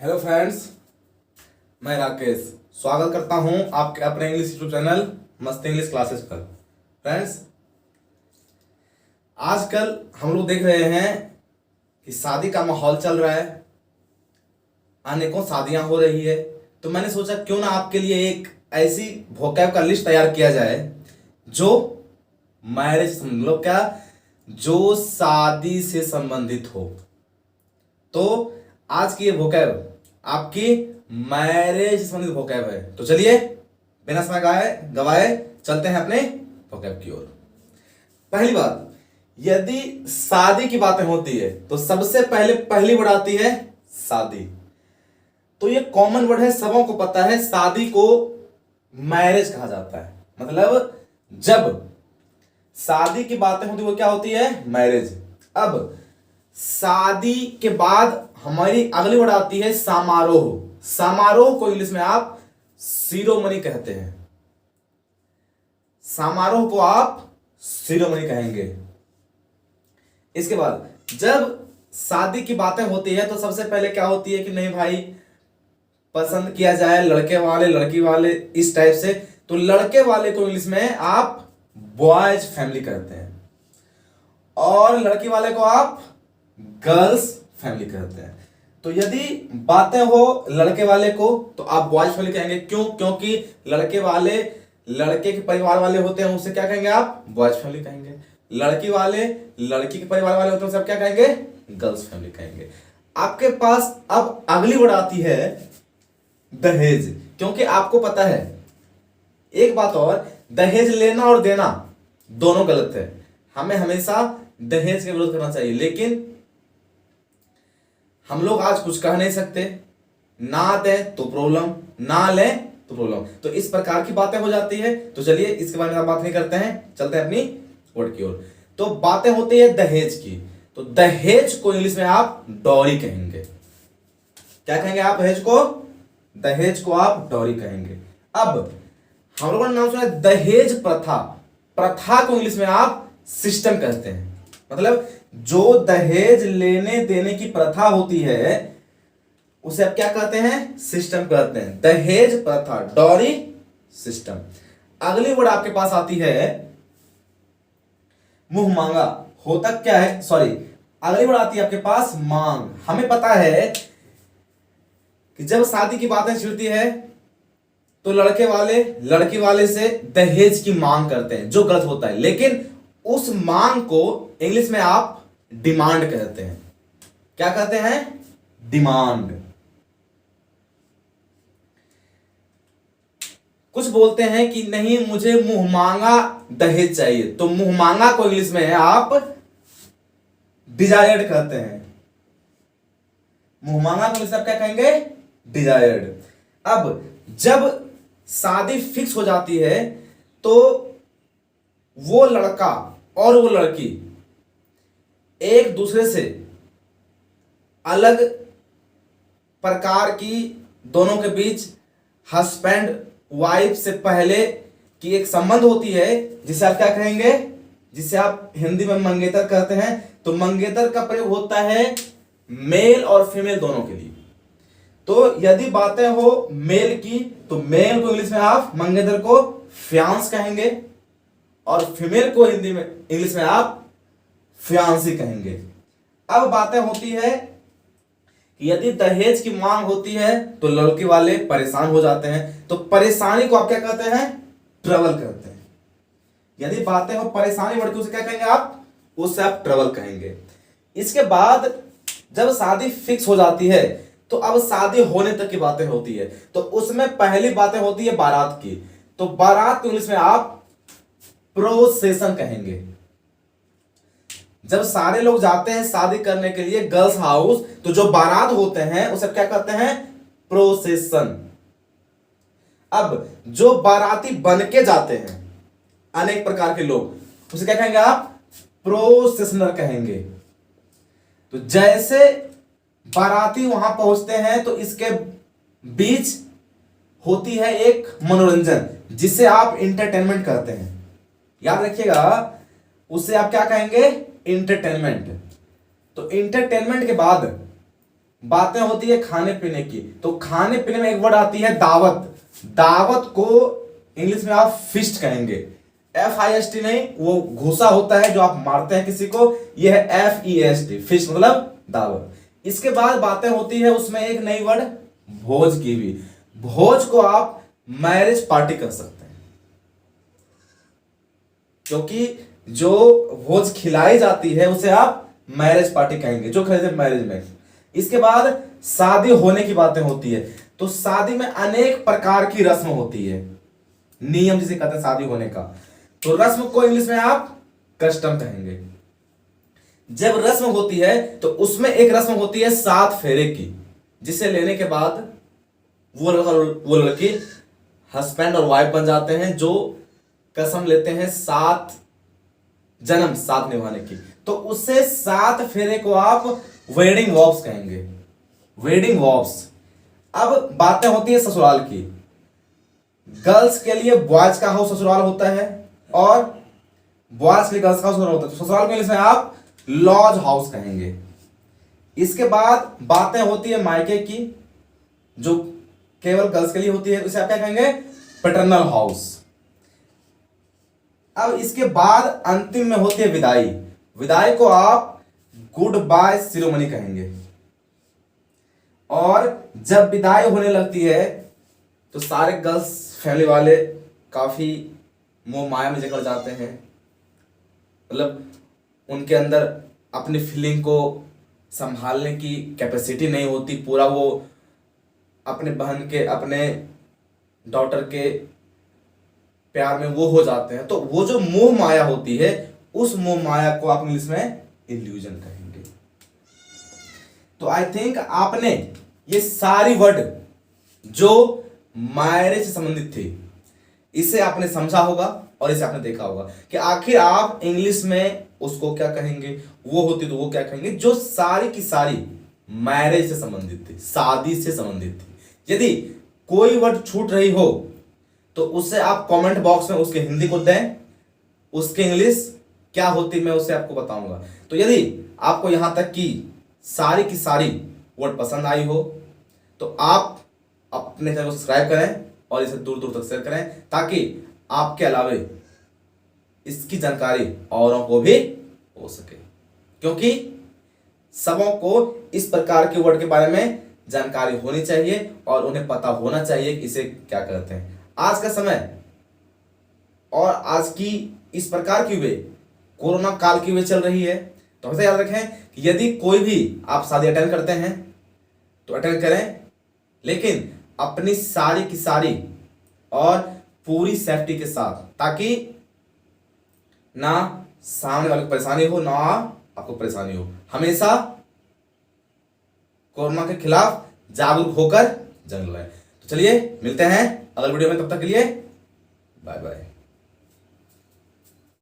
Hello friends, मैं राकेश स्वागत करता हूं आपके अपने इंग्लिश यूट्यूब चैनल मस्त इंग्लिश क्लासेस पर। फ्रेंड्स, आजकल हम लोग देख रहे हैं कि शादी का माहौल चल रहा है, अनेकों शादियां हो रही है। तो मैंने सोचा क्यों ना आपके लिए एक ऐसी वोकैब का लिस्ट तैयार किया जाए जो मैरिज मतलब क्या, जो शादी से संबंधित हो। तो आज की ये वोकैब आपकी मैरिज से संबंधित वोकैब है। तो चलिए बिना समय गवाए चलते हैं अपने वोकैब की ओर। पहली बात, यदि शादी की बातें होती है तो सबसे पहले पहली वर्ड आती है शादी। तो ये कॉमन वर्ड है, सबों को पता है, शादी को मैरिज कहा जाता है। मतलब जब शादी की बातें होती है वो क्या होती है, मैरिज। अब शादी के बाद हमारी अगली वर्ड आती है समारोह। समारोह को इंग्लिश में आप सिरोमनी कहते हैं। समारोह को आप सिरोमनी कहेंगे। इसके बाद जब शादी की बातें होती है तो सबसे पहले क्या होती है कि नहीं भाई, पसंद किया जाए लड़के वाले लड़की वाले, इस टाइप से। तो लड़के वाले को इंग्लिश में आप बॉयज फैमिली कहते हैं और लड़की वाले को आप गर्ल्स फैमिली कहते हैं। तो यदि बातें हो लड़के वाले को तो आप बॉयज फैमिली कहेंगे। क्यों? क्योंकि लड़के वाले लड़के के परिवार वाले होते हैं, उसे क्या कहेंगे आप, बॉयज फैमिली कहेंगे। लड़की वाले लड़की के परिवार वाले होते हैं, उसे आप क्या कहेंगे, गर्ल्स फैमिली कहेंगे। आपके पास अब अगली वर्ड आती है दहेज। क्योंकि आपको पता है एक बात और, दहेज लेना और देना दोनों गलत है। हमें हमेशा दहेज का विरोध करना चाहिए, लेकिन हम लोग आज कुछ कह नहीं सकते। ना दें तो प्रॉब्लम, ना लें तो प्रॉब्लम। तो इस प्रकार की बातें हो जाती है। तो चलिए इसके बारे में बात नहीं करते हैं, चलते हैं अपनी वर्ड की ओर। तो बातें होती है दहेज की। तो दहेज को इंग्लिश में आप डॉरी कहेंगे। क्या कहेंगे आप दहेज को? दहेज को आप डॉरी कहेंगे। अब हम लोगों ने नाम सुना है दहेज प्रथा। प्रथा को इंग्लिश में आप सिस्टम कहते हैं। मतलब जो दहेज लेने देने की प्रथा होती है उसे आप क्या कहते हैं, सिस्टम कहते हैं। दहेज प्रथा, डॉरी, सिस्टम। अगली वर्ड आपके पास आती है मुंह मांगा। होता क्या है, सॉरी, अगली वर्ड आती है आपके पास मांग। हमें पता है कि जब शादी की बातें छिड़ती है तो लड़के वाले लड़की वाले से दहेज की मांग करते हैं, जो गलत होता है। लेकिन उस मांग को इंग्लिश में आप डिमांड कहते हैं। क्या कहते हैं, डिमांड। कुछ बोलते हैं कि नहीं मुझे मुंह मांगा दहेज चाहिए, तो मुंह मांगा को इंग्लिश में आप डिजायर्ड कहते हैं। मुंह मांगा को इंग्लिश में आप क्या कहेंगे, डिजायर्ड। अब जब शादी फिक्स हो जाती है तो वो लड़का और वो लड़की एक दूसरे से अलग प्रकार की, दोनों के बीच हस्बैंड वाइफ से पहले की एक संबंध होती है, जिसे आप क्या कहेंगे, जिसे आप हिंदी में मंगेतर कहते हैं। तो मंगेतर का प्रयोग होता है मेल और फीमेल दोनों के लिए। तो यदि बातें हो मेल की तो मेल को इंग्लिश में आप मंगेतर को फियांस कहेंगे और फीमेल को हिंदी में इंग्लिश में आप फियांसी कहेंगे। अब बातें होती है कि यदि दहेज की मांग होती है तो लड़के वाले परेशान हो जाते हैं। तो परेशानी को आप क्या कहते हैं, ट्रबल कहते हैं। यदि बातें हो परेशानी बढ़ के उसे क्या कहेंगे आप, उससे आप ट्रबल कहेंगे। इसके बाद जब शादी फिक्स हो जाती है तो अब शादी होने तक की बातें होती है। तो उसमें पहली बातें होती है बारात की। तो बारात को इंग्लिश में आप प्रोसेशन कहेंगे। जब सारे लोग जाते हैं शादी करने के लिए गर्ल्स हाउस, तो जो बारात होते हैं उसे क्या कहते हैं, प्रोसेशन। अब जो बाराती बन के जाते हैं अनेक प्रकार के लोग, उसे क्या कहेंगे आप, प्रोसेशनर कहेंगे। तो जैसे बाराती वहां पहुंचते हैं तो इसके बीच होती है एक मनोरंजन, जिसे आप इंटरटेनमेंट कहते हैं। याद रखिएगा, उसे आप क्या कहेंगे, इंटरटेनमेंट। तो इंटरटेनमेंट के बाद बातें होती है खाने पीने की, तो खाने पीने में एक वर्ड आती है दावत। दावत को इंग्लिश में आप फिस्ट कहेंगे। FIST नहीं, वो घूसा होता है जो आप मारते हैं किसी को, यह है FEST, फिस्ट मतलब दावत। इसके बाद बातें होती है उसमें एक नई वर्ड भोज की भी। भोज को आप मैरिज पार्टी कर सकते हैं, क्योंकि जो भोज खिलाई जाती है उसे आप मैरिज पार्टी कहेंगे, जो खरीदे मैरिज में। इसके बाद शादी होने की बातें होती है, तो शादी में अनेक प्रकार की रस्म होती है, नियम जिसे कहते हैं शादी होने का, तो रस्म को इंग्लिश में आप कस्टम कहेंगे। जब रस्म होती है तो उसमें एक रस्म होती है 7 फेरे की, जिसे लेने के बाद वो लड़का वो लड़की हस्बैंड और वाइफ बन जाते हैं, जो कसम लेते हैं 7 जन्म साथ निभाने की, तो उससे 7 फेरे को आप वेडिंग वॉव्स कहेंगे, वेडिंग वॉव्स। अब बातें होती है ससुराल की। गर्ल्स के लिए बॉयज का हाउस ससुराल होता है, और बॉयज के लिए गर्ल्स का हाउस ससुराल होता है, तो ससुराल के लिए आप लॉज हाउस कहेंगे। इसके बाद बातें होती है मायके की, जो केवल गर्ल्स के लिए होती है, उसे आप क्या कहेंगे, पैटर्नल हाउस। अब इसके बाद अंतिम में होती है विदाई। विदाई को आप गुड बाय सिरोमनी कहेंगे। और जब विदाई होने लगती है तो सारे गर्ल्स फैमिली वाले काफी मोह माया में जकड़ जाते हैं, मतलब उनके अंदर अपनी फीलिंग को संभालने की कैपेसिटी नहीं होती, पूरा वो अपने बहन के, अपने डॉटर के प्यार में वो हो जाते हैं। तो वो जो मोह माया होती है, उस मोह माया को आप इंग्लिश में इल्यूजन कहेंगे। तो आई थिंक आपने ये सारी वर्ड जो मैरिज से संबंधित थी, इसे आपने समझा होगा और इसे आपने देखा होगा कि आखिर आप इंग्लिश में उसको क्या कहेंगे, वो होती तो वो क्या कहेंगे, जो सारी की सारी मैरिज से संबंधित थी, शादी से संबंधित थी। यदि कोई वर्ड छूट रही हो तो उससे आप कमेंट बॉक्स में उसके हिंदी को दें, उसके इंग्लिश क्या होती मैं उसे आपको बताऊंगा। तो यदि आपको यहां तक की सारी वर्ड पसंद आई हो तो आप अपने चैनल को सब्सक्राइब करें और इसे दूर दूर तक शेयर करें, ताकि आपके अलावे इसकी जानकारी औरों को भी हो सके, क्योंकि सबों को इस प्रकार के वर्ड के बारे में जानकारी होनी चाहिए और उन्हें पता होना चाहिए कि इसे क्या कहते हैं। आज का समय और आज की इस प्रकार की वे कोरोना काल की वे चल रही है, तो हमेशा याद रखें कि यदि कोई भी आप शादी अटेंड करते हैं तो अटेंड करें, लेकिन अपनी सारी की सारी और पूरी सेफ्टी के साथ, ताकि ना सामने वाले को परेशानी हो ना आपको परेशानी हो। हमेशा कोरोना के खिलाफ जागरूक होकर जंग लड़ें। तो चलिए मिलते हैं अगले वीडियो में, तब तक के लिए बाय बाय।